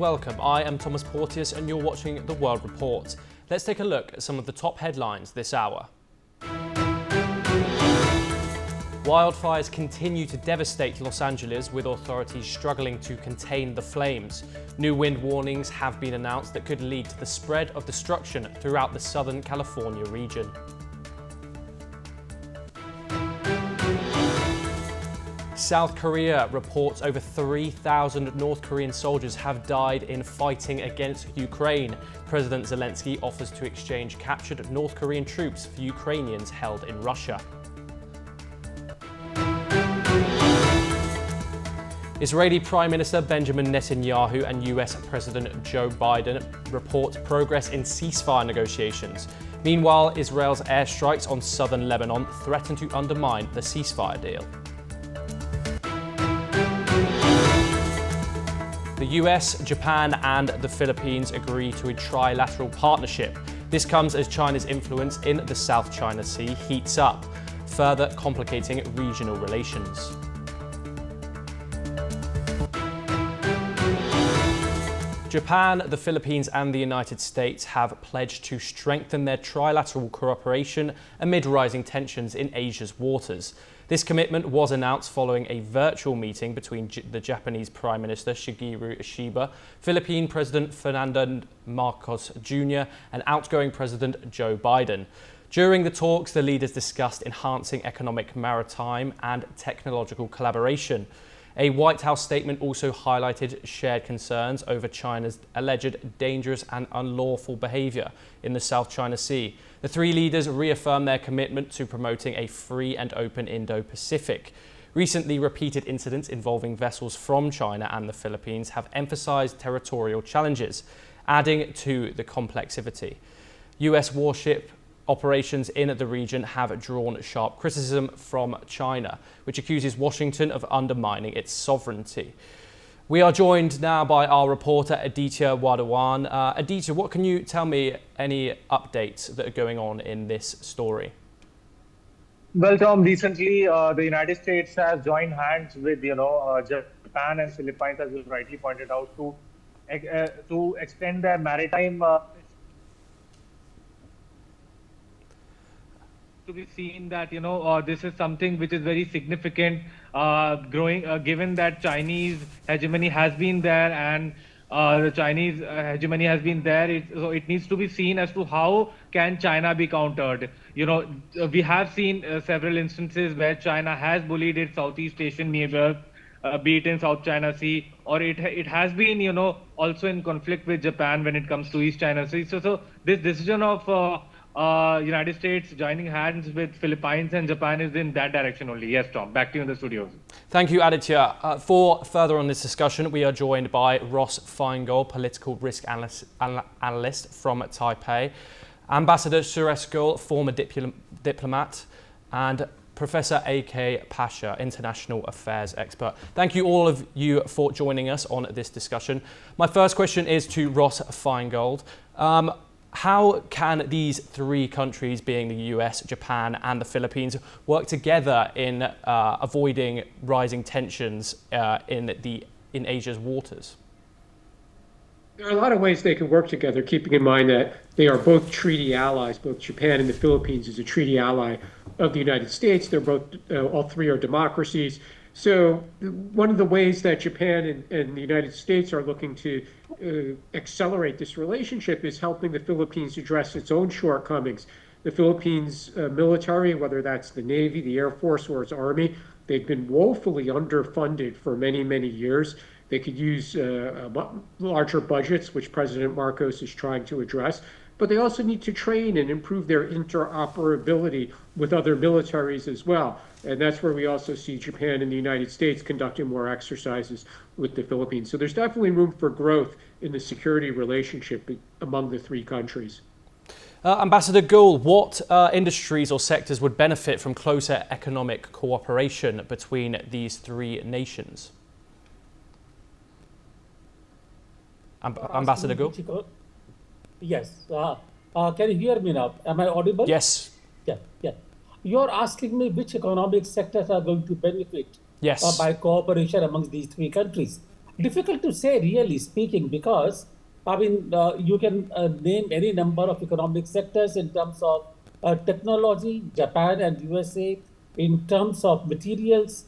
welcome. I am Thomas Porteous and you're watching The World Report. Let's take a look at some of the top headlines this hour. Wildfires continue to devastate Los Angeles, with authorities struggling to contain the flames. New wind warnings have been announced that could lead to the spread of destruction throughout the Southern California region. South Korea reports over 3,000 North Korean soldiers have died in fighting against Ukraine. President Zelensky offers to exchange captured North Korean troops for Ukrainians held in Russia. Israeli Prime Minister Benjamin Netanyahu and US President Joe Biden report progress in ceasefire negotiations. Meanwhile, Israel's airstrikes on southern Lebanon threaten to undermine the ceasefire deal. The US, Japan and the Philippines agree to a trilateral partnership. This comes as China's influence in the South China Sea heats up, further complicating regional relations. Japan, the Philippines and the United States have pledged to strengthen their trilateral cooperation amid rising tensions in Asia's waters. This commitment was announced following a virtual meeting between the Japanese Prime Minister Shigeru Ishiba, Philippine President Ferdinand Marcos Jr. and outgoing President Joe Biden. During the talks, the leaders discussed enhancing economic, maritime and technological collaboration. A White House statement also highlighted shared concerns over China's alleged dangerous and unlawful behaviour in the South China Sea. The three leaders reaffirmed their commitment to promoting a free and open Indo-Pacific. Recently, repeated incidents involving vessels from China and the Philippines have emphasised territorial challenges, adding to the complexity. US warship operations in the region have drawn sharp criticism from China, which accuses Washington of undermining its sovereignty. We are joined now by our reporter Aditya Wadawan. Aditya, what can you tell me, any updates that are going on in this story? Well, Tom, recently the United States has joined hands with Japan and Philippines, as you rightly pointed out, to extend their maritime to be seen that this is something which is very significant, growing given that Chinese hegemony has been there, and the Chinese hegemony has been there. So it needs to be seen as to how can China be countered. We have seen several instances where China has bullied its Southeast Asian neighbors, be it in South China Sea, or it has been also in conflict with Japan when it comes to East China Sea. So this decision of United States joining hands with Philippines and Japan is in that direction only. Yes, Tom, back to you in the studios. Thank you, Aditya. For further on this discussion, we are joined by Ross Feingold, political risk analyst from Taipei, Ambassador Suresh Gul, former diplomat, and Professor A.K. Pasha, international affairs expert. Thank you all of you for joining us on this discussion. My first question is to Ross Feingold. How can these three countries, being the US, Japan and the Philippines, work together in avoiding rising tensions in Asia's waters? There are a lot of ways they can work together, keeping in mind that they are both treaty allies. Both Japan and the Philippines is a treaty ally of the United States. They're both, all three are democracies. So one of the ways that Japan and the United States are looking to accelerate this relationship is helping the Philippines address its own shortcomings. The Philippines military, whether that's the Navy, the Air Force, or its Army, they've been woefully underfunded for many, many years. They could use larger budgets, which President Marcos is trying to address. But they also need to train and improve their interoperability with other militaries as well. And that's where we also see Japan and the United States conducting more exercises with the Philippines. So there's definitely room for growth in the security relationship among the three countries. Ambassador Gul, what industries or sectors would benefit from closer economic cooperation between these three nations? Ambassador Gul? Yes. Can you hear me now? Am I audible? Yes. Yeah. You're asking me which economic sectors are going to benefit yes. By cooperation amongst these three countries. Difficult to say, really speaking, because I mean, you can name any number of economic sectors in terms of technology, Japan and USA, in terms of materials,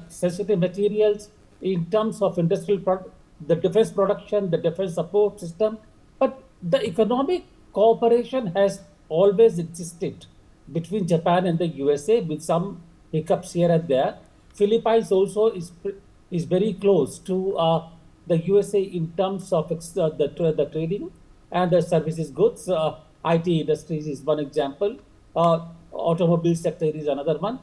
sensitive materials, in terms of the defense production, the defense support system. But the economic cooperation has always existed between Japan and the USA with some hiccups here and there. Philippines also is very close to the USA in terms of the trading and the services goods. IT industries is one example. Automobile sector is another one.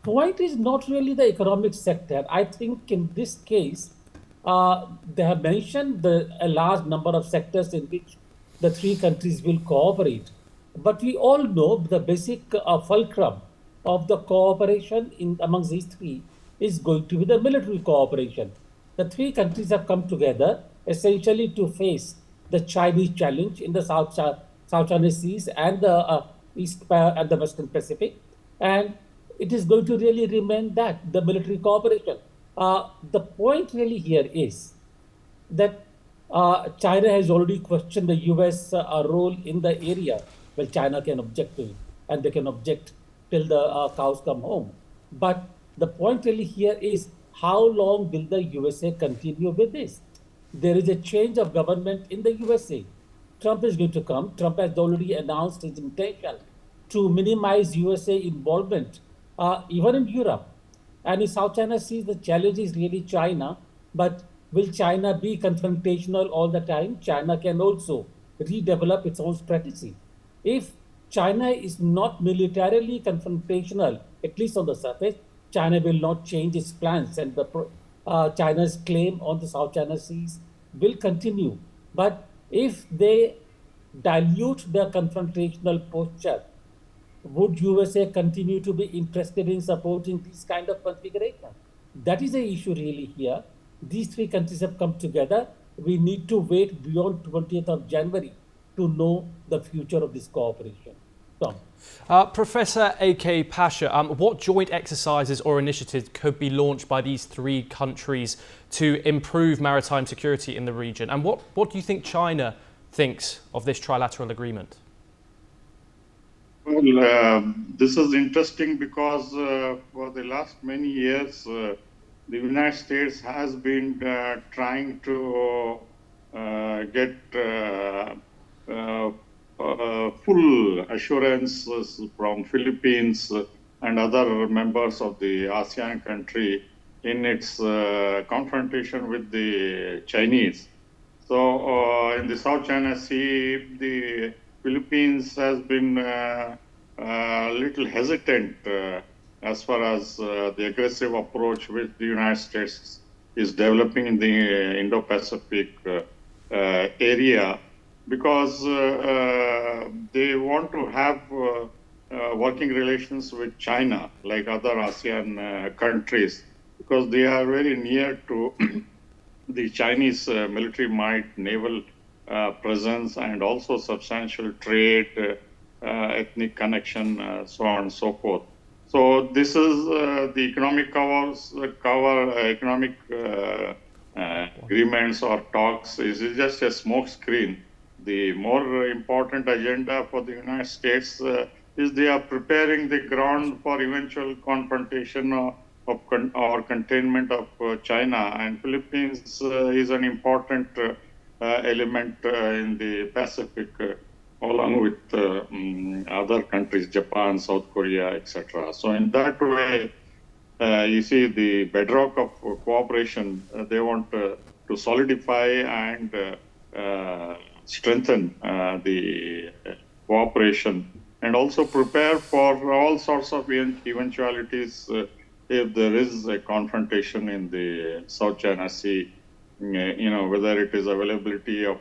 Point is not really the economic sector. I think in this case, they have mentioned a large number of sectors in which the three countries will cooperate. But we all know the basic fulcrum of the cooperation amongst these three is going to be the military cooperation. The three countries have come together essentially to face the Chinese challenge in the South China Seas and the East and the Western Pacific. And it is going to really remain that, the military cooperation. The point really here is that China has already questioned the US role in the area. Well, China can object to it, and they can object till the cows come home. But the point really here is how long will the USA continue with this? There is a change of government in the USA. Trump is going to come. Trump has already announced his intention to minimize USA involvement, even in Europe. And in South China Sea, the challenge is really China. But will China be confrontational all the time? China can also redevelop its own strategy. If China is not militarily confrontational, at least on the surface, China will not change its plans, and China's claim on the South China Seas will continue. But if they dilute their confrontational posture, would USA continue to be interested in supporting this kind of configuration? That is the issue really here. These three countries have come together. We need to wait beyond 20th of January to know the future of this cooperation. Tom. Professor A.K. Pasha, what joint exercises or initiatives could be launched by these three countries to improve maritime security in the region? And what do you think China thinks of this trilateral agreement? Well, this is interesting because for the last many years, the United States has been trying to get full assurances from Philippines and other members of the ASEAN country in its confrontation with the Chinese. So in the South China Sea, the Philippines has been a little hesitant as far as the aggressive approach which the United States is developing in the Indo-Pacific area, because they want to have working relations with China like other ASEAN countries, because they are very near to the Chinese military might, naval presence, and also substantial trade, ethnic connection, so on and so forth. So this is the economic economic agreements or talks is just a smoke screen. The more important agenda for the United States is they are preparing the ground for eventual confrontation or containment of China, and Philippines is an important element in the Pacific, along with other countries, Japan, South Korea, etc. So in that way, you see the bedrock of cooperation, they want to solidify and strengthen the cooperation, and also prepare for all sorts of eventualities if there is a confrontation in the South China Sea, whether it is availability of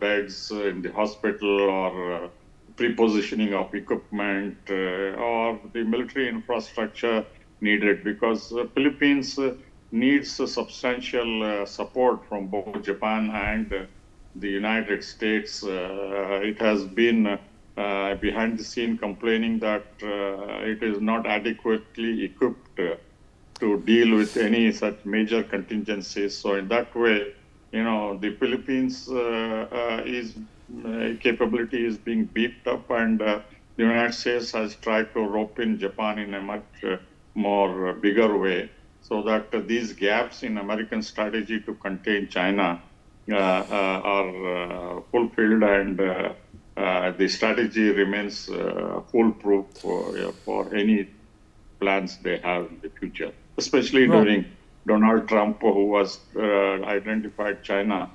beds in the hospital or pre-positioning of equipment or the military infrastructure needed, because Philippines needs substantial support from both Japan and the United States. It has been behind the scene complaining that it is not adequately equipped to deal with any such major contingencies. So in that way, the Philippines is capability is being beefed up, and the United States has tried to rope in Japan in a much more bigger way, so that these gaps in American strategy to contain China are fulfilled, and the strategy remains foolproof for any plans they have in the future, especially during Donald Trump, who was identified China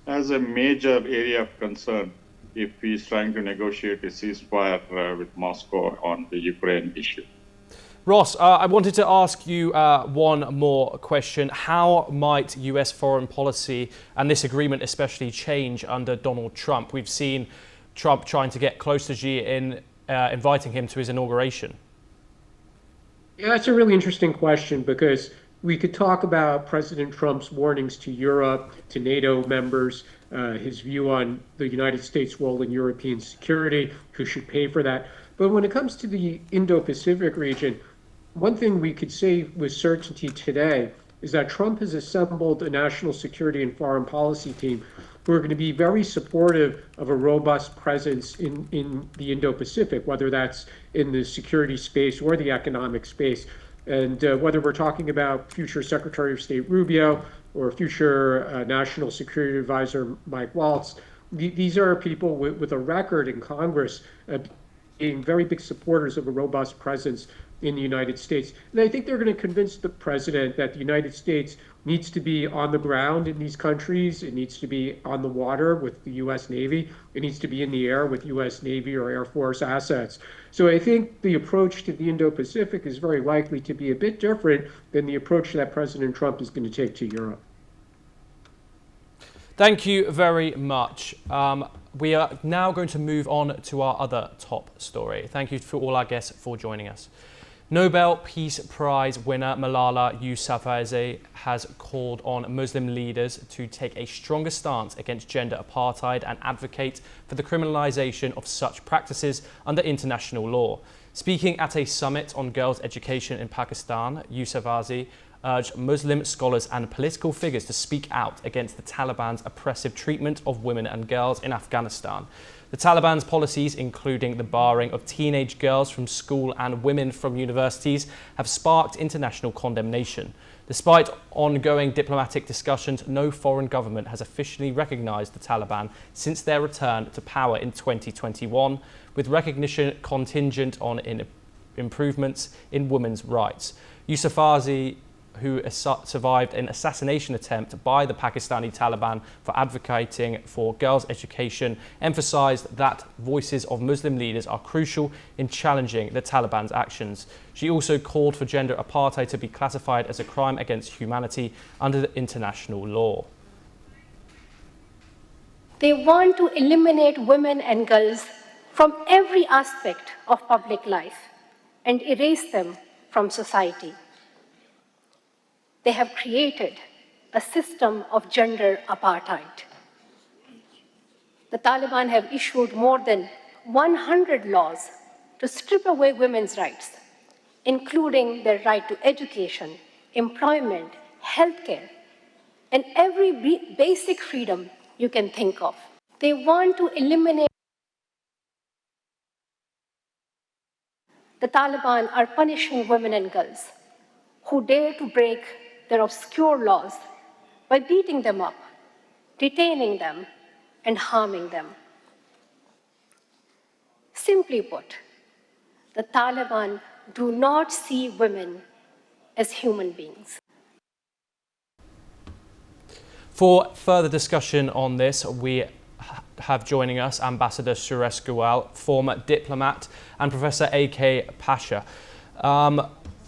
as a major area of concern if he's trying to negotiate a ceasefire with Moscow on the Ukraine issue. Ross, I wanted to ask you one more question. How might US foreign policy and this agreement especially change under Donald Trump? We've seen Trump trying to get close to Xi in inviting him to his inauguration. Yeah, that's a really interesting question, because we could talk about President Trump's warnings to Europe, to NATO members, his view on the United States' role in European security, who should pay for that. But when it comes to the Indo-Pacific region, one thing we could say with certainty today is that Trump has assembled a national security and foreign policy team who are going to be very supportive of a robust presence in the Indo-Pacific, whether that's in the security space or the economic space. And whether we're talking about future Secretary of State Rubio or future National Security Advisor Mike Waltz, these are people with a record in Congress being very big supporters of a robust presence in the United States. And I think they're going to convince the president that the United States needs to be on the ground in these countries. It needs to be on the water with the U.S. Navy. It needs to be in the air with U.S. Navy or Air Force assets. So I think the approach to the Indo-Pacific is very likely to be a bit different than the approach that President Trump is going to take to Europe. Thank you very much. We are now going to move on to our other top story. Thank you for all our guests for joining us. Nobel Peace Prize winner Malala Yousafzai has called on Muslim leaders to take a stronger stance against gender apartheid and advocate for the criminalization of such practices under international law. Speaking at a summit on girls' education in Pakistan, Yousafzai urged Muslim scholars and political figures to speak out against the Taliban's oppressive treatment of women and girls in Afghanistan. The Taliban's policies, including the barring of teenage girls from school and women from universities, have sparked international condemnation. Despite ongoing diplomatic discussions, no foreign government has officially recognized the Taliban since their return to power in 2021, with recognition contingent on improvements in women's rights. Yousafzai, who survived an assassination attempt by the Pakistani Taliban for advocating for girls' education, emphasized that voices of Muslim leaders are crucial in challenging the Taliban's actions. She also called for gender apartheid to be classified as a crime against humanity under the international law. They want to eliminate women and girls from every aspect of public life and erase them from society. They have created a system of gender apartheid. The Taliban have issued more than 100 laws to strip away women's rights, including their right to education, employment, healthcare, and every basic freedom you can think of. They want to eliminate. The Taliban are punishing women and girls who dare to break their obscure laws by beating them up, detaining them, and harming them. Simply put, the Taliban do not see women as human beings. For further discussion on this, we have joining us Ambassador Suresh Goel, former diplomat, and Professor A.K. Pasha,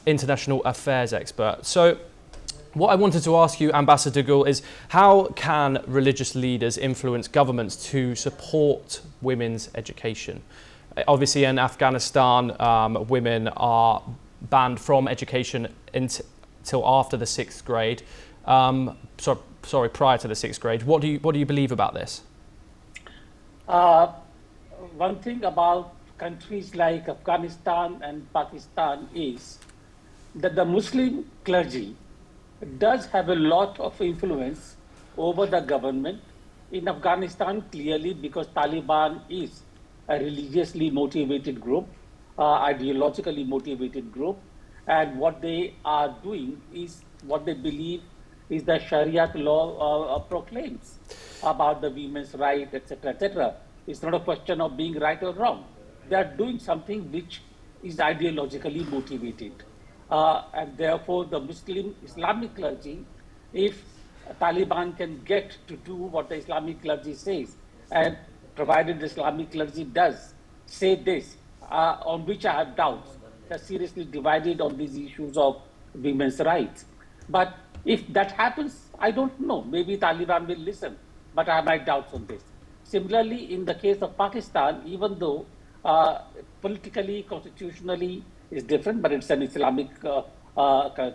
international affairs expert. So what I wanted to ask you, Ambassador Goel, is how can religious leaders influence governments to support women's education? Obviously, in Afghanistan, women are banned from education until after the 6th grade. Prior to the 6th grade. What do you believe about this? One thing about countries like Afghanistan and Pakistan is that the Muslim clergy does have a lot of influence over the government in Afghanistan, clearly because Taliban is a religiously motivated group, ideologically motivated group, and what they are doing is what they believe is the Sharia law proclaims about the women's right, etc., etc. It's not a question of being right or wrong. They are doing something which is ideologically motivated. And therefore, the Muslim Islamic clergy, if Taliban can get to do what the Islamic clergy says, and provided the Islamic clergy does say this, on which I have doubts, they're seriously divided on these issues of women's rights. But if that happens, I don't know. Maybe Taliban will listen, but I have my doubts on this. Similarly, in the case of Pakistan, even though politically, constitutionally is different, but it's an Islamic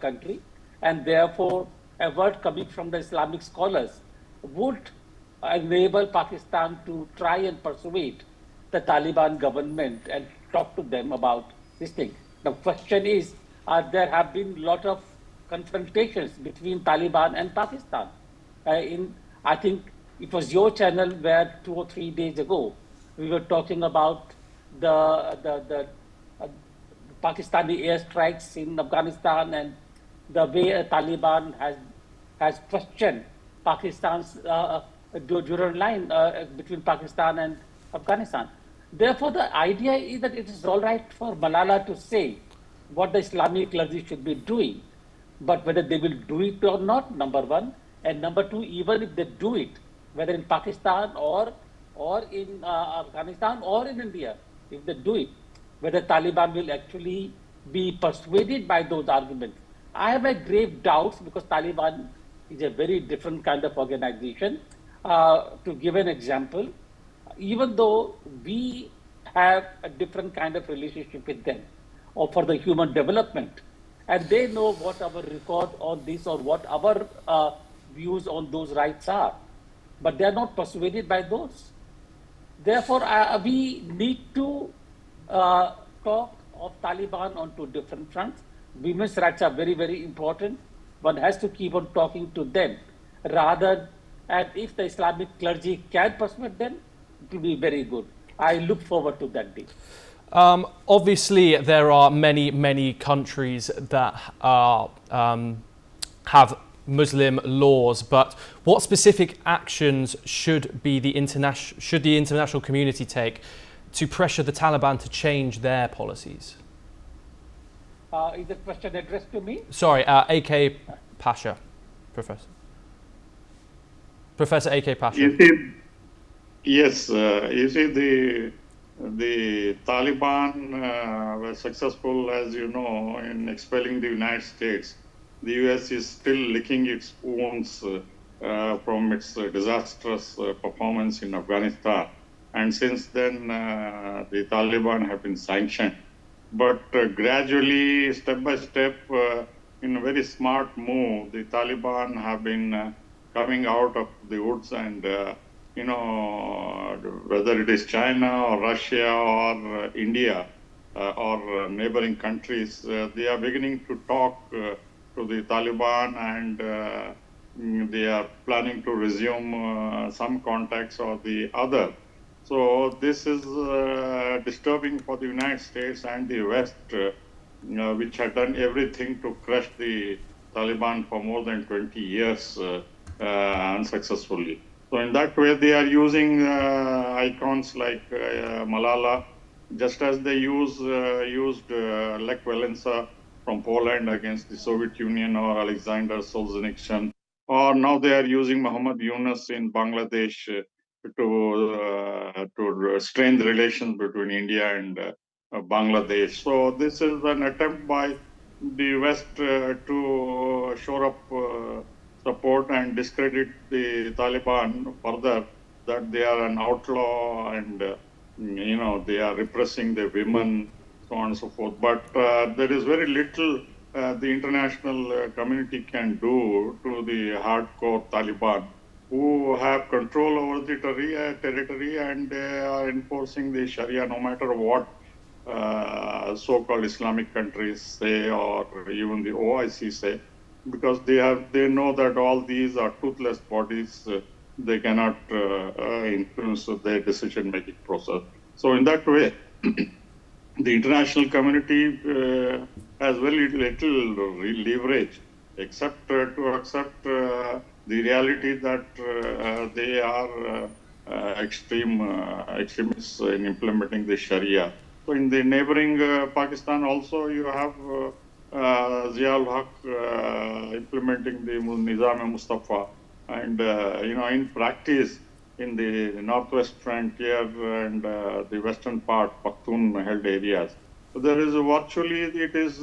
country, and therefore a word coming from the Islamic scholars would enable Pakistan to try and persuade the Taliban government and talk to them about this thing. The question is, there have been a lot of confrontations between Taliban and Pakistan. I think it was your channel where 2 or 3 days ago we were talking about the Pakistani airstrikes in Afghanistan and the way Taliban has questioned Pakistan's Durand line between Pakistan and Afghanistan. Therefore, the idea is that it is all right for Malala to say what the Islamic clergy should be doing, but whether they will do it or not, number one, and number two, even if they do it, whether in Pakistan or in Afghanistan or in India, if they do it, whether Taliban will actually be persuaded by those arguments. I have a grave doubts because Taliban is a very different kind of organization. To give an example, even though we have a different kind of relationship with them or for the human development, and they know what our record on this or what our views on those rights are, but they are not persuaded by those. Therefore, we need to talk of Taliban on two different fronts. Women's rights are very, very important. One has to keep on talking to them rather, and if the Islamic clergy can persuade them, it will be very good. I look forward to that day. Obviously, there are many countries that are, have Muslim laws, but what specific actions should the international community take to pressure the Taliban to change their policies? Is the question addressed to me? Sorry, A.K. Pasha, Professor A.K. Pasha. You see, yes, you see the Taliban were successful, as you know, in expelling the United States. The US is still licking its wounds from its disastrous performance in Afghanistan. And since then, the Taliban have been sanctioned. But gradually, step by step, in a very smart move, the Taliban have been coming out of the woods and, you know, whether it is China or Russia or India or neighboring countries, they are beginning to talk to the Taliban and they are planning to resume some contacts or the other. So this is disturbing for the United States and the West, which had done everything to crush the Taliban for more than 20 years unsuccessfully. So in that way, they are using icons like Malala, just as they used Lech Walesa from Poland against the Soviet Union or Alexander Solzhenitsyn, or now they are using Muhammad Yunus in Bangladesh to strain the relations between India and Bangladesh. So this is an attempt by the West to shore up support and discredit the Taliban further, that they are an outlaw and you know, they are repressing the women, so on and so forth. But there is very little the international community can do to the hardcore Taliban, who have control over the territory and they are enforcing the Sharia no matter what so-called Islamic countries say, or even the OIC say, because they know that all these are toothless bodies. They cannot influence their decision-making process. So in that way, the international community has very little leverage, except to accept the reality that they are extremists in implementing the Sharia. So in the neighboring Pakistan also, you have Ziaul Haq implementing the Nizam-e-Mustafa, and in practice, in the northwest frontier and the western part, Pakhtun-held areas, so there is virtually, it is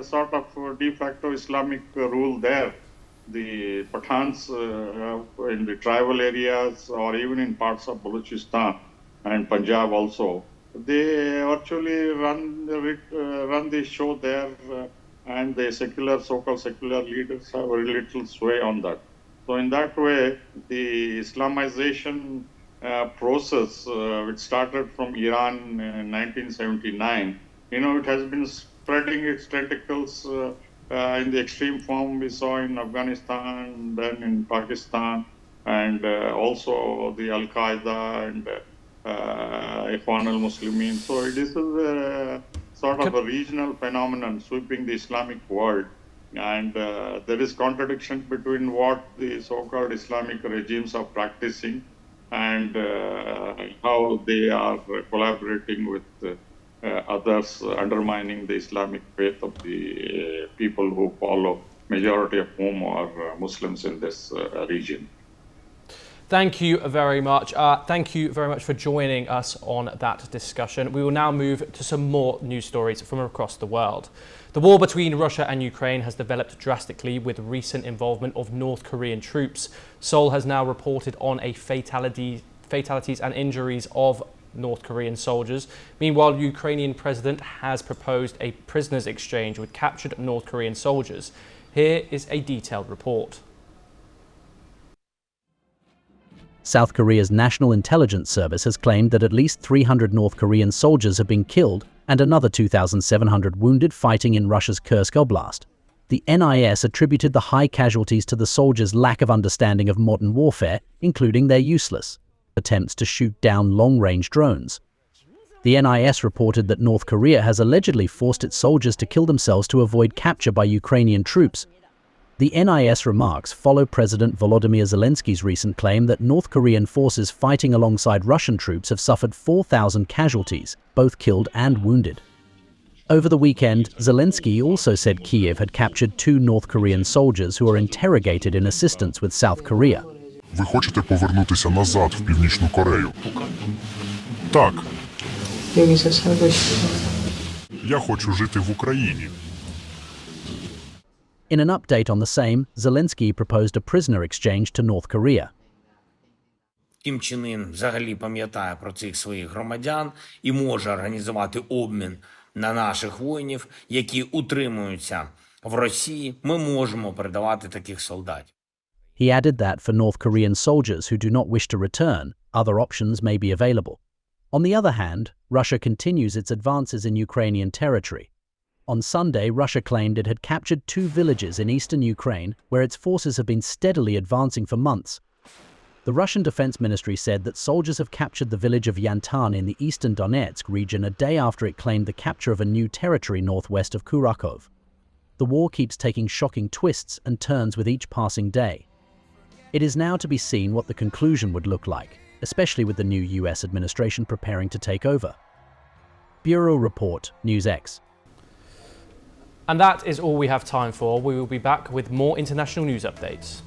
sort of de facto Islamic rule there. The Pathans in the tribal areas, or even in parts of Balochistan and Punjab also, they virtually run the show there, and the so-called secular leaders have very little sway on that. So in that way, the Islamization process, which started from Iran in 1979, it has been spreading its tentacles in the extreme form we saw in Afghanistan, then in Pakistan, and also the Al-Qaeda and Ikhwan al-Muslimin. So this is a sort of a regional phenomenon sweeping the Islamic world. And there is contradiction between what the so-called Islamic regimes are practicing and how they are collaborating with others, undermining the Islamic faith of the people who follow, majority of whom are Muslims in this region. Thank you very much. Thank you very much for joining us on that discussion. We will now move to some more news stories from across the world. The war between Russia and Ukraine has developed drastically with recent involvement of North Korean troops. Seoul has now reported on fatalities and injuries of North Korean soldiers. Meanwhile, Ukrainian president has proposed a prisoners exchange with captured North Korean soldiers. Here is a detailed report. South Korea's National Intelligence Service has claimed that at least 300 North Korean soldiers have been killed and another 2,700 wounded fighting in Russia's Kursk Oblast. The NIS attributed the high casualties to the soldiers' lack of understanding of modern warfare, including their useless attempts to shoot down long-range drones. The NIS reported that North Korea has allegedly forced its soldiers to kill themselves to avoid capture by Ukrainian troops. The NIS remarks follow President Volodymyr Zelensky's recent claim that North Korean forces fighting alongside Russian troops have suffered 4,000 casualties, both killed and wounded. Over the weekend, Zelensky also said Kyiv had captured 2 North Korean soldiers who are interrogated in assistance with South Korea. Ви хочете повернутися назад в Північну Корею? Так. Я хочу жити в Україні. In an update on the same, Zelensky proposed a prisoner exchange to North Korea. Кім Чен Ін взагалі пам'ятає про цих своїх громадян і може організувати обмін на наших воїнів, які утримуються в Росії. Ми можемо передавати таких солдатів. He added that for North Korean soldiers who do not wish to return, other options may be available. On the other hand, Russia continues its advances in Ukrainian territory. On Sunday, Russia claimed it had captured 2 villages in eastern Ukraine, where its forces have been steadily advancing for months. The Russian Defense Ministry said that soldiers have captured the village of Yantan in the eastern Donetsk region a day after it claimed the capture of a new territory northwest of Kurakov. The war keeps taking shocking twists and turns with each passing day. It is now to be seen what the conclusion would look like, especially with the new US administration preparing to take over. Bureau Report, NewsX. And that is all we have time for. We will be back with more international news updates.